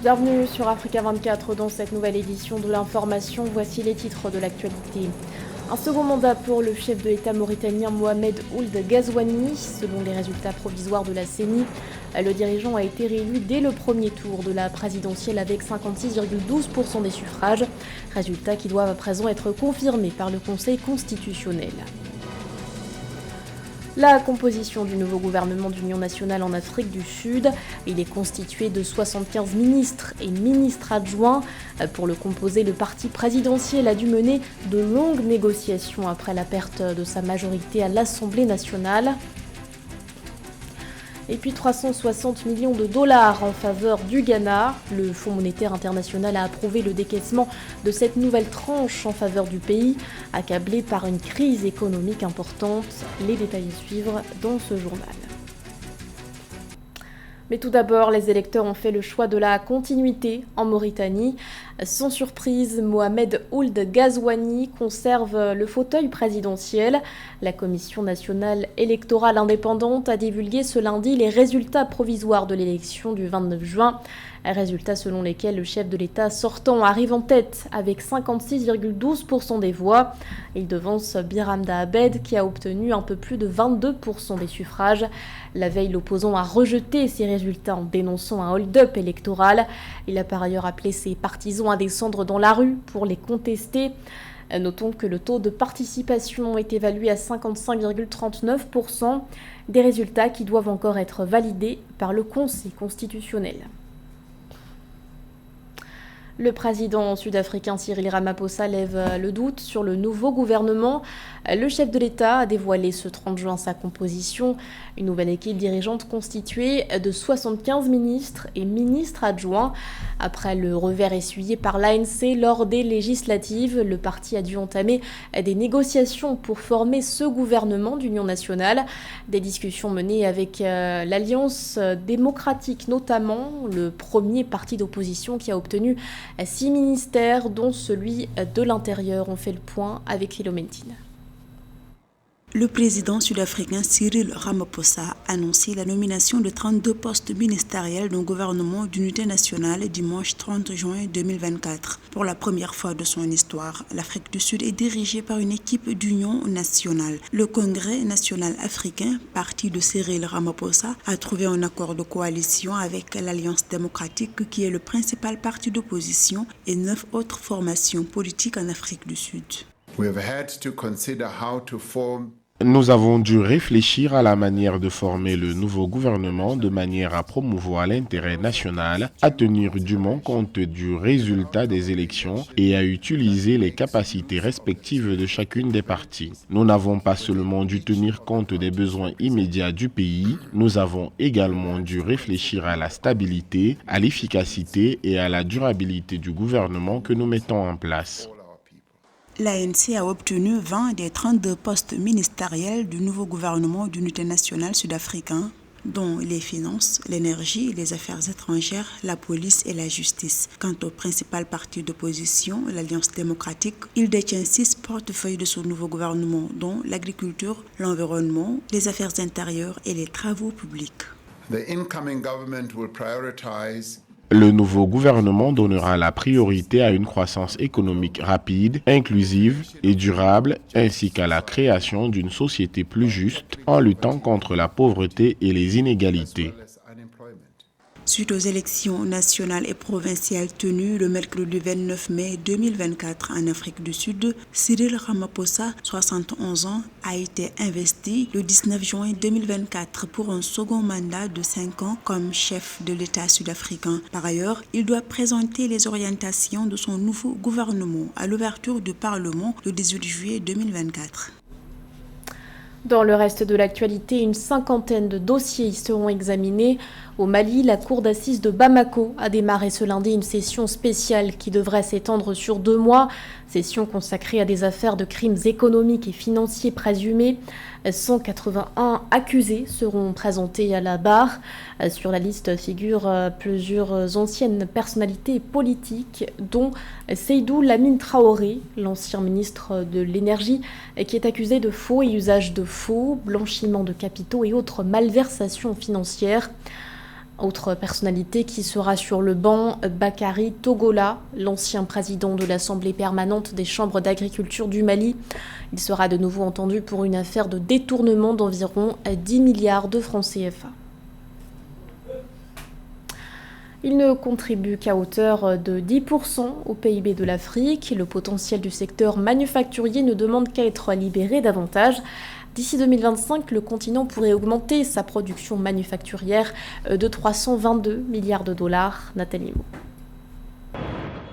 Bienvenue sur Africa 24 dans cette nouvelle édition de l'information. Voici les titres de l'actualité. Un second mandat pour le chef de l'État mauritanien Mohamed Ould Ghazouani. Selon les résultats provisoires de la CENI, le dirigeant a été réélu dès le premier tour de la présidentielle avec 56,12% des suffrages. Résultats qui doivent à présent être confirmés par le Conseil constitutionnel. La composition du nouveau gouvernement d'union nationale en Afrique du Sud, il est constitué de 75 ministres et ministres adjoints. Pour le composer, le parti présidentiel a dû mener de longues négociations après la perte de sa majorité à l'Assemblée nationale. Et puis 360 millions de dollars en faveur du Ghana. Le Fonds monétaire international a approuvé le décaissement de cette nouvelle tranche en faveur du pays, accablé par une crise économique importante. Les détails à suivre dans ce journal. Mais tout d'abord, les électeurs ont fait le choix de la continuité en Mauritanie. Sans surprise, Mohamed Ould Ghazouani conserve le fauteuil présidentiel. La Commission nationale électorale indépendante a divulgué ce lundi les résultats provisoires de l'élection du 29 juin. Résultats selon lesquels le chef de l'État sortant arrive en tête avec 56,12% des voix. Il devance Biramda Abed qui a obtenu un peu plus de 22% des suffrages. La veille, l'opposant a rejeté ces résultats en dénonçant un hold-up électoral. Il a par ailleurs appelé ses partisans à descendre dans la rue pour les contester. Notons que le taux de participation est évalué à 55,39%, des résultats qui doivent encore être validés par le Conseil constitutionnel. Le président sud-africain Cyril Ramaphosa lève le doute sur le nouveau gouvernement. Le chef de l'État a dévoilé ce 30 juin sa composition, une nouvelle équipe dirigeante constituée de 75 ministres et ministres adjoints. Après le revers essuyé par l'ANC lors des législatives, le parti a dû entamer des négociations pour former ce gouvernement d'union nationale. Des discussions menées avec l'Alliance démocratique notamment, le premier parti d'opposition qui a obtenu 6 ministères, dont celui de l'Intérieur. On fait le point avec Philoméntine. Le président sud-africain Cyril Ramaphosa a annoncé la nomination de 32 postes ministériels d'un gouvernement d'unité nationale dimanche 30 juin 2024. Pour la première fois de son histoire, l'Afrique du Sud est dirigée par une équipe d'union nationale. Le Congrès national africain, parti de Cyril Ramaphosa, a trouvé un accord de coalition avec l'Alliance démocratique qui est le principal parti d'opposition et 9 autres formations politiques en Afrique du Sud. Nous avons dû réfléchir à la manière de former le nouveau gouvernement de manière à promouvoir l'intérêt national, à tenir dûment compte du résultat des élections et à utiliser les capacités respectives de chacune des parties. Nous n'avons pas seulement dû tenir compte des besoins immédiats du pays, nous avons également dû réfléchir à la stabilité, à l'efficacité et à la durabilité du gouvernement que nous mettons en place. L'ANC a obtenu 20 des 32 postes ministériels du nouveau gouvernement d'unité nationale sud-africain, dont les finances, l'énergie, les affaires étrangères, la police et la justice. Quant au principal parti d'opposition, l'Alliance démocratique, il détient 6 portefeuilles de ce nouveau gouvernement, dont l'agriculture, l'environnement, les affaires intérieures et les travaux publics. Le nouveau gouvernement donnera la priorité à une croissance économique rapide, inclusive et durable, ainsi qu'à la création d'une société plus juste en luttant contre la pauvreté et les inégalités. Suite aux élections nationales et provinciales tenues le mercredi 29 mai 2024 en Afrique du Sud, Cyril Ramaphosa, 71 ans, a été investi le 19 juin 2024 pour un second mandat de 5 ans comme chef de l'État sud-africain. Par ailleurs, il doit présenter les orientations de son nouveau gouvernement à l'ouverture du Parlement le 18 juillet 2024. Dans le reste de l'actualité, une cinquantaine de dossiers y seront examinés. Au Mali, la cour d'assises de Bamako a démarré ce lundi une session spéciale qui devrait s'étendre sur 2 mois. Session consacrée à des affaires de crimes économiques et financiers présumés. 181 accusés seront présentés à la barre. Sur la liste figurent plusieurs anciennes personnalités politiques, dont Seydou Lamine Traoré, l'ancien ministre de l'Énergie, qui est accusé de faux et usage de faux, blanchiment de capitaux et autres malversations financières. Autre personnalité qui sera sur le banc, Bakary Togola, l'ancien président de l'Assemblée permanente des chambres d'agriculture du Mali. Il sera de nouveau entendu pour une affaire de détournement d'environ 10 milliards de francs CFA. Il ne contribue qu'à hauteur de 10% au PIB de l'Afrique. Le potentiel du secteur manufacturier ne demande qu'à être libéré davantage. D'ici 2025, le continent pourrait augmenter sa production manufacturière de 322 milliards de dollars. Nathalie Mo.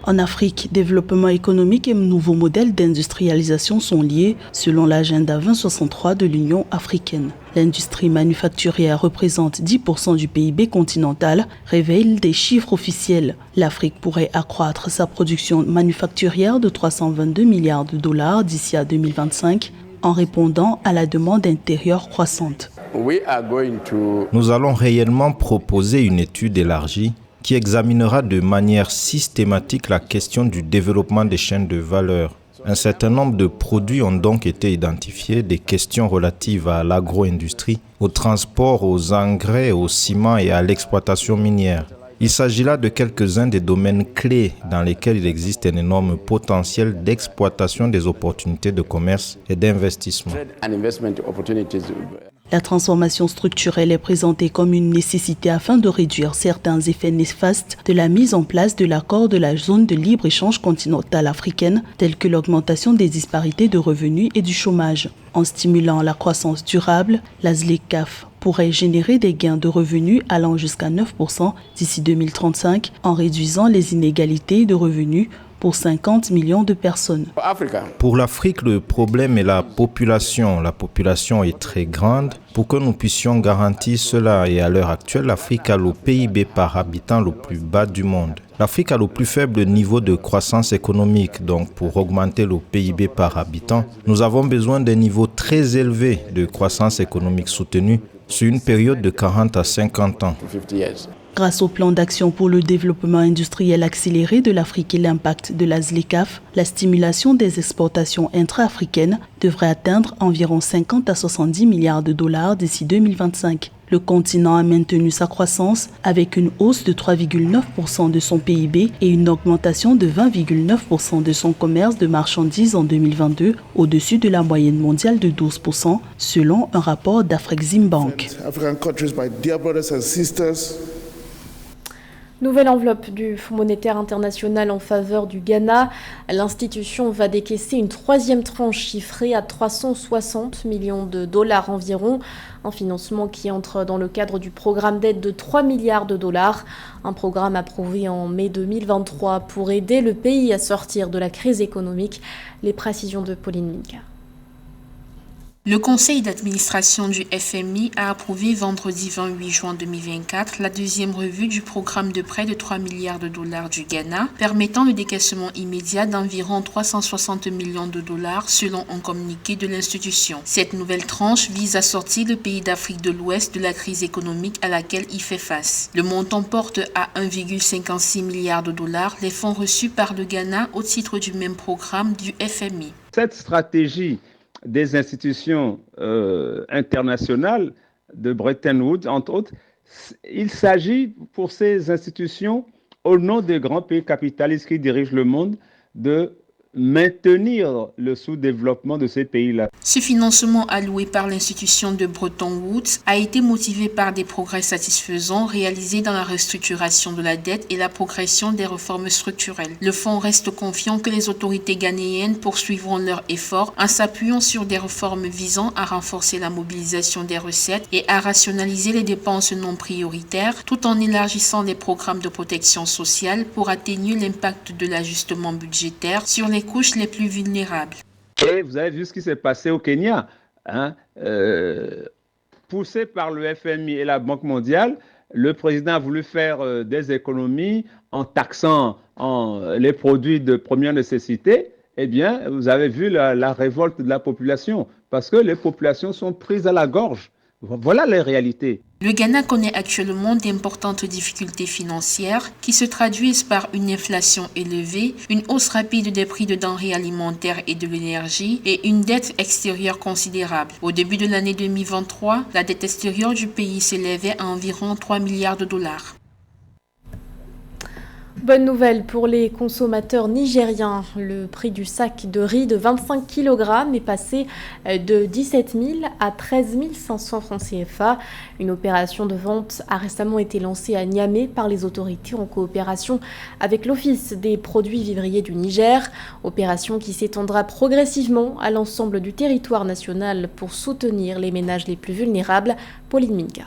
En Afrique, développement économique et nouveaux modèles d'industrialisation sont liés selon l'agenda 2063 de l'Union africaine. L'industrie manufacturière représente 10% du PIB continental, révèlent des chiffres officiels. L'Afrique pourrait accroître sa production manufacturière de 322 milliards de dollars d'ici à 2025 en répondant à la demande intérieure croissante. Nous allons réellement proposer une étude élargie qui examinera de manière systématique la question du développement des chaînes de valeur. Un certain nombre de produits ont donc été identifiés, des questions relatives à l'agro-industrie, au transport, aux engrais, au ciment et à l'exploitation minière. Il s'agit là de quelques-uns des domaines clés dans lesquels il existe un énorme potentiel d'exploitation des opportunités de commerce et d'investissement. La transformation structurelle est présentée comme une nécessité afin de réduire certains effets néfastes de la mise en place de l'accord de la zone de libre-échange continentale africaine, tels que l'augmentation des disparités de revenus et du chômage. En stimulant la croissance durable, la ZLECAf pourrait générer des gains de revenus allant jusqu'à 9% d'ici 2035 en réduisant les inégalités de revenus pour 50 millions de personnes. Pour l'Afrique, le problème est la population. La population est très grande. Pour que nous puissions garantir cela, et à l'heure actuelle, l'Afrique a le PIB par habitant le plus bas du monde. L'Afrique a le plus faible niveau de croissance économique. Donc, pour augmenter le PIB par habitant, nous avons besoin d'un niveau très élevé de croissance économique soutenue sur une période de 40 à 50 ans. Grâce au plan d'action pour le développement industriel accéléré de l'Afrique et l'impact de la ZLECAf, la stimulation des exportations intra-africaines devrait atteindre environ 50 à 70 milliards de dollars d'ici 2025. Le continent a maintenu sa croissance avec une hausse de 3,9% de son PIB et une augmentation de 20,9% de son commerce de marchandises en 2022, au-dessus de la moyenne mondiale de 12%, selon un rapport d'Afreximbank. Nouvelle enveloppe du Fonds monétaire international en faveur du Ghana. L'institution va décaisser une troisième tranche chiffrée à 360 millions de dollars environ. Un financement qui entre dans le cadre du programme d'aide de 3 milliards de dollars. Un programme approuvé en mai 2023 pour aider le pays à sortir de la crise économique. Les précisions de Pauline Minka. Le conseil d'administration du FMI a approuvé vendredi 28 juin 2024 la deuxième revue du programme de prêt de 3 milliards de dollars du Ghana, permettant le décaissement immédiat d'environ 360 millions de dollars selon un communiqué de l'institution. Cette nouvelle tranche vise à sortir le pays d'Afrique de l'Ouest de la crise économique à laquelle il fait face. Le montant porte à 1,56 milliard de dollars les fonds reçus par le Ghana au titre du même programme du FMI. Cette stratégie des institutions internationales de Bretton Woods, entre autres, il s'agit pour ces institutions, au nom des grands pays capitalistes qui dirigent le monde, de maintenir le sous-développement de ces pays-là. Ce financement alloué par l'institution de Bretton Woods a été motivé par des progrès satisfaisants réalisés dans la restructuration de la dette et la progression des réformes structurelles. Le fonds reste confiant que les autorités ghanéennes poursuivront leurs efforts en s'appuyant sur des réformes visant à renforcer la mobilisation des recettes et à rationaliser les dépenses non prioritaires, tout en élargissant les programmes de protection sociale pour atténuer l'impact de l'ajustement budgétaire sur les couches les plus vulnérables. Et vous avez vu ce qui s'est passé au Kenya, poussé par le FMI et la Banque mondiale. Le président a voulu faire des économies en taxant les produits de première nécessité. Eh bien, vous avez vu la révolte de la population, parce que les populations sont prises à la gorge. Voilà les réalités. Le Ghana connaît actuellement d'importantes difficultés financières qui se traduisent par une inflation élevée, une hausse rapide des prix de denrées alimentaires et de l'énergie et une dette extérieure considérable. Au début de l'année 2023, la dette extérieure du pays s'élevait à environ 3 milliards de dollars. Bonne nouvelle pour les consommateurs nigériens. Le prix du sac de riz de 25 kg est passé de 17 000 à 13 500 francs CFA. Une opération de vente a récemment été lancée à Niamey par les autorités en coopération avec l'Office des produits vivriers du Niger. Opération qui s'étendra progressivement à l'ensemble du territoire national pour soutenir les ménages les plus vulnérables. Pauline Minka.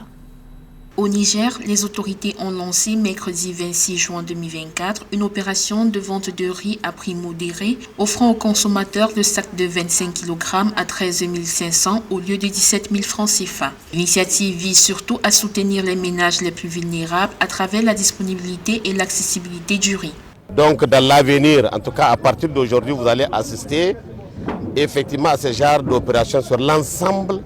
Au Niger, les autorités ont lancé mercredi 26 juin 2024 une opération de vente de riz à prix modéré, offrant aux consommateurs le sac de 25 kg à 13 500 au lieu de 17 000 francs CFA. L'initiative vise surtout à soutenir les ménages les plus vulnérables à travers la disponibilité et l'accessibilité du riz. Donc dans l'avenir, en tout cas à partir d'aujourd'hui, vous allez assister effectivement à ce genre d'opération sur l'ensemble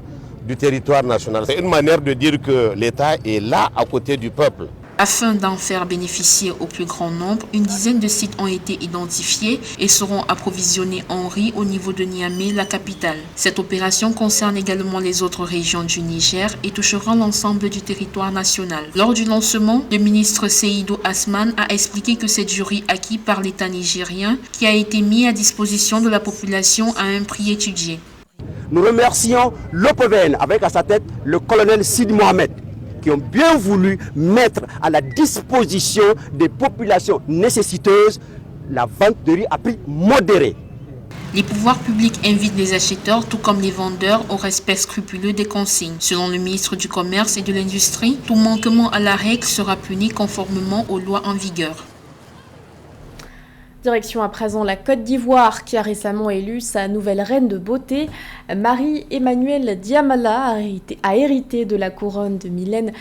du territoire national. C'est une manière de dire que l'État est là à côté du peuple. Afin d'en faire bénéficier au plus grand nombre, une dizaine de sites ont été identifiés et seront approvisionnés en riz au niveau de Niamey, la capitale. Cette opération concerne également les autres régions du Niger et touchera l'ensemble du territoire national. Lors du lancement, le ministre Seydou Asman a expliqué que c'est du riz acquis par l'État nigérien qui a été mis à disposition de la population à un prix étudié. Nous remercions l'OPVN avec à sa tête le colonel Sidi Mohamed qui ont bien voulu mettre à la disposition des populations nécessiteuses la vente de riz à prix modéré. Les pouvoirs publics invitent les acheteurs, tout comme les vendeurs, au respect scrupuleux des consignes. Selon le ministre du Commerce et de l'Industrie, tout manquement à la règle sera puni conformément aux lois en vigueur. Direction à présent la Côte d'Ivoire qui a récemment élu sa nouvelle reine de beauté. Marie-Emmanuelle Diamala a hérité de la couronne de Mylène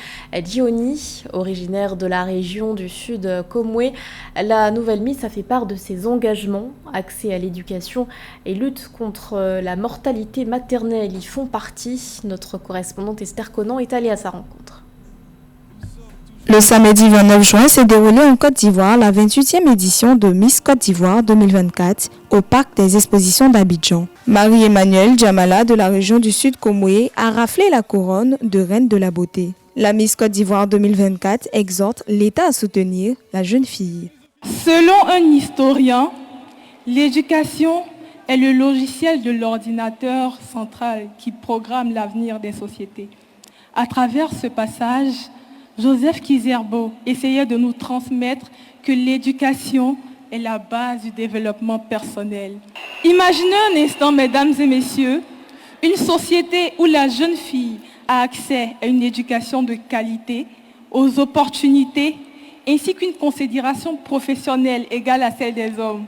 Dioni, originaire de la région du sud Komwe. La nouvelle Miss a fait part de ses engagements, accès à l'éducation et lutte contre la mortalité maternelle y font partie. Notre correspondante Esther Conan est allée à sa rencontre. Le samedi 29 juin s'est déroulée en Côte d'Ivoire la 28e édition de Miss Côte d'Ivoire 2024 au Parc des Expositions d'Abidjan. Marie-Emmanuelle Diamala de la région du Sud Komwe a raflé la couronne de reine de la beauté. La Miss Côte d'Ivoire 2024 exhorte l'État à soutenir la jeune fille. Selon un historien, l'éducation est le logiciel de l'ordinateur central qui programme l'avenir des sociétés. À travers ce passage, Joseph Kizerbo essayait de nous transmettre que l'éducation est la base du développement personnel. Imaginez un instant, mesdames et messieurs, une société où la jeune fille a accès à une éducation de qualité, aux opportunités, ainsi qu'une considération professionnelle égale à celle des hommes.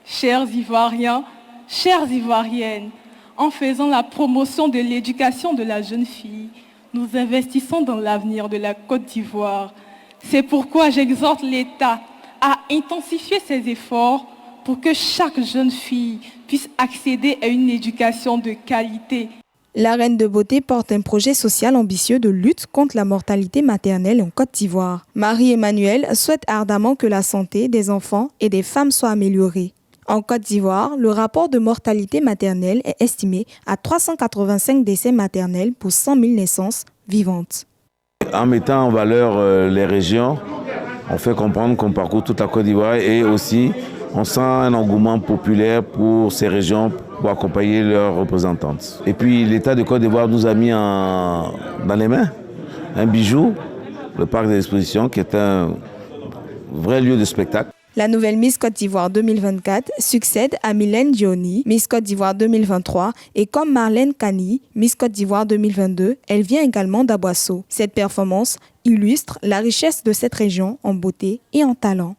Chers Ivoiriens, chères Ivoiriennes, en faisant la promotion de l'éducation de la jeune fille, nous investissons dans l'avenir de la Côte d'Ivoire. C'est pourquoi j'exhorte l'État à intensifier ses efforts pour que chaque jeune fille puisse accéder à une éducation de qualité. La reine de beauté porte un projet social ambitieux de lutte contre la mortalité maternelle en Côte d'Ivoire. Marie-Emmanuelle souhaite ardemment que la santé des enfants et des femmes soit améliorée. En Côte d'Ivoire, le rapport de mortalité maternelle est estimé à 385 décès maternels pour 100 000 naissances vivantes. En mettant en valeur les régions, on fait comprendre qu'on parcourt toute la Côte d'Ivoire et aussi on sent un engouement populaire pour ces régions pour accompagner leurs représentantes. Et puis l'État de Côte d'Ivoire nous a mis dans les mains un bijou, le parc des expositions qui est un vrai lieu de spectacle. La nouvelle Miss Côte d'Ivoire 2024 succède à Mylène Dioni, Miss Côte d'Ivoire 2023, et comme Marlène Kani, Miss Côte d'Ivoire 2022, elle vient également d'Aboisseau. Cette performance illustre la richesse de cette région en beauté et en talent.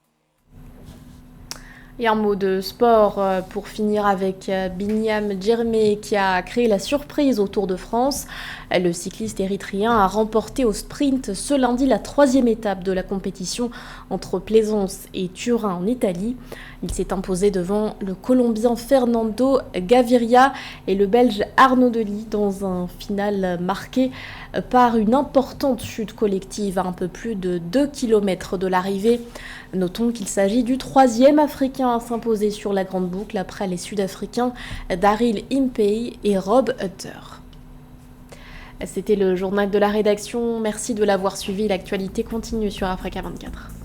Et un mot de sport pour finir avec Binyam Djermé qui a créé la surprise au Tour de France. Le cycliste érythréen a remporté au sprint ce lundi la 3e étape de la compétition entre Plaisance et Turin en Italie. Il s'est imposé devant le Colombien Fernando Gaviria et le Belge Arnaud Delis dans un final marqué par une importante chute collective à un peu plus de 2 km de l'arrivée. Notons qu'il s'agit du 3e Africain à s'imposer sur la grande boucle après les Sud-Africains Daryl Impey et Rob Hutter. C'était le journal de la rédaction. Merci de l'avoir suivi. L'actualité continue sur Africa 24.